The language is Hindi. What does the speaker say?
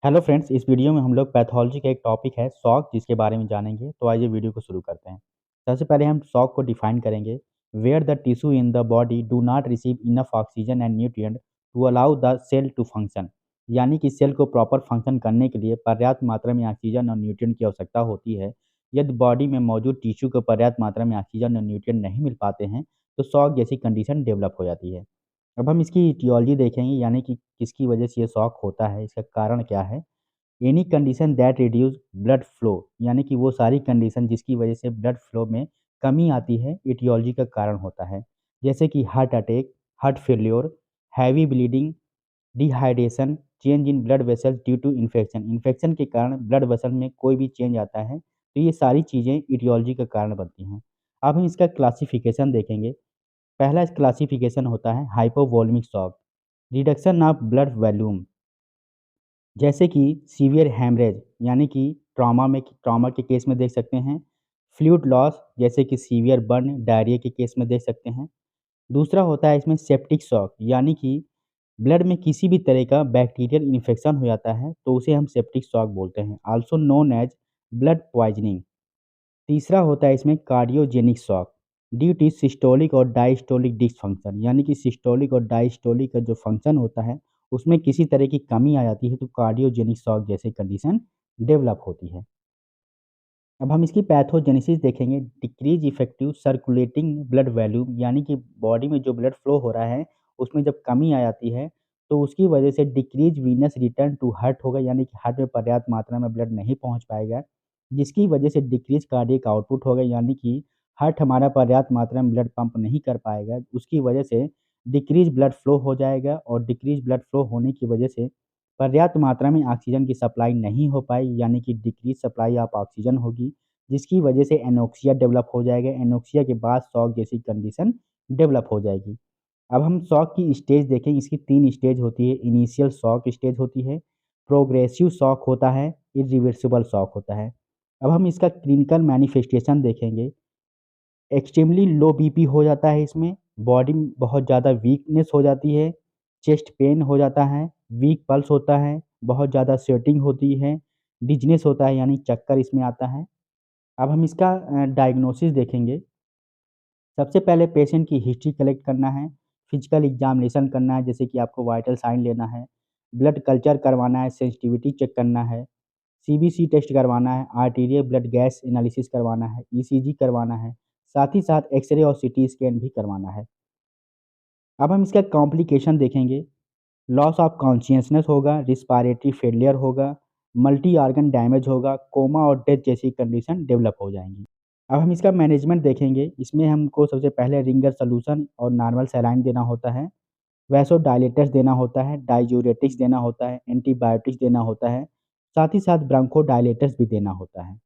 हेलो फ्रेंड्स, इस वीडियो में हम लोग पैथोलॉजी का एक टॉपिक है शॉक जिसके बारे में जानेंगे। तो आइए वीडियो को शुरू करते हैं। सबसे पहले हम शॉक को डिफाइन करेंगे। Where the tissue in the body do not receive enough oxygen and nutrient to allow the cell to function. यानी कि सेल को प्रॉपर फंक्शन करने के लिए पर्याप्त मात्रा में ऑक्सीजन और न्यूट्रिएंट की आवश्यकता होती है। यदि बॉडी में मौजूद टिश्यू को पर्याप्त मात्रा में ऑक्सीजन और न्यूट्रिएंट नहीं मिल पाते हैं तो शॉक जैसी कंडीशन डेवलप हो जाती है। अब हम इसकी टियोलॉजी देखेंगे, यानी कि किसकी वजह से ये शॉक होता है, इसका कारण क्या है। Any condition that reduce blood flow, यानी कि वो सारी कंडीशन जिसकी वजह से ब्लड फ्लो में कमी आती है, एटियोलॉजी का कारण होता है। जैसे कि heart attack, heart failure, heavy bleeding, dehydration, change in blood vessels due to infection. Infection के कारण ब्लड वेसल में कोई भी चेंज आता है तो ये सारी चीज़ें एटियोलॉजी का कारण बनती हैं। अब हम इसका क्लासिफिकेशन देखेंगे। पहला क्लासिफिकेशन होता है hypovolemic shock, reduction of blood volume, जैसे कि सीवियर हैमरेज, यानी कि ट्रॉमा के केस में देख सकते हैं। फ्लूइड लॉस, जैसे कि सीवियर बर्न, डायरिया के केस में देख सकते हैं। दूसरा होता है इसमें सेप्टिक शॉक, यानी कि ब्लड में किसी भी तरह का बैक्टीरियल इन्फेक्शन हो जाता है तो उसे हम सेप्टिक शॉक बोलते हैं, also known as blood poisoning. तीसरा होता है इसमें cardiogenic shock, due to systolic और डायस्टोलिक डिसफंक्शन, यानी कि सिस्टोलिक और डायस्टोलिक का जो फंक्शन होता है उसमें किसी तरह की कमी आ जाती है तो कार्डियोजेनिक शॉक जैसी कंडीशन डेवलप होती है। अब हम इसकी पैथोजेनेसिस देखेंगे। Decrease effective circulating blood volume, यानी कि बॉडी में जो ब्लड फ्लो हो रहा है उसमें जब कमी आ जाती है तो उसकी वजह से decrease venous return to heart होगा, यानी कि हार्ट में पर्याप्त मात्रा में ब्लड नहीं पहुंच पाएगा, जिसकी वजह से डिक्रीज कार्डियक आउटपुट होगा, यानी कि हार्ट हमारा पर्याप्त मात्रा में ब्लड पंप नहीं कर पाएगा। उसकी वजह से डिक्रीज ब्लड फ्लो हो जाएगा और डिक्रीज ब्लड फ्लो होने की वजह से पर्याप्त मात्रा में ऑक्सीजन की सप्लाई नहीं हो पाई, यानी कि डिक्रीज सप्लाई ऑफ ऑक्सीजन होगी, जिसकी वजह से एनोक्सिया डेवलप हो जाएगा। एनोक्सिया के बाद शॉक जैसी कंडीशन डेवलप हो जाएगी। अब हम शॉक की स्टेज देखें। इसकी 3 स्टेज होती है। इनिशियल शॉक स्टेज होती है, प्रोग्रेसिव शॉक होता है, इरिवर्सिबल शॉक होता है। अब हम इसका क्लिनिकल मैनिफेस्टेशन देखेंगे। एक्सट्रीमली लो बीपी हो जाता है इसमें, बॉडी में बहुत ज़्यादा वीकनेस हो जाती है, चेस्ट पेन हो जाता है, वीक पल्स होता है, बहुत ज़्यादा स्वेटिंग होती है, डिज़नेस होता है यानी चक्कर इसमें आता है। अब हम इसका डायग्नोसिस देखेंगे। सबसे पहले पेशेंट की हिस्ट्री कलेक्ट करना है, फिजिकल एग्जामिनेशन करना है, जैसे कि आपको वाइटल साइन लेना है, ब्लड कल्चर करवाना है, सेंसिटिविटी चेक करना है, सीबीसी टेस्ट करवाना है, आर्टीरियल ब्लड गैस एनालिसिस करवाना है, ईसीजी करवाना है, साथ ही साथ एक्स-रे और सीटी स्कैन भी करवाना है। अब हम इसका कॉम्प्लिकेशन देखेंगे। लॉस ऑफ कॉन्शियसनेस होगा, रिस्पायरेटरी फेलियर होगा, मल्टी ऑर्गन डैमेज होगा, कोमा और डेथ जैसी कंडीशन डेवलप हो जाएँगी। अब हम इसका मैनेजमेंट देखेंगे। इसमें हमको सबसे पहले रिंगर सॉल्यूशन और नॉर्मल सलाइन देना होता है, वैसोडायलेटर्स देना होता है, डाययूरेटिक्स देना होता है, एंटीबायोटिक्स देना होता है, साथ ही साथ ब्रोंकोडायलेटर्स भी देना होता है।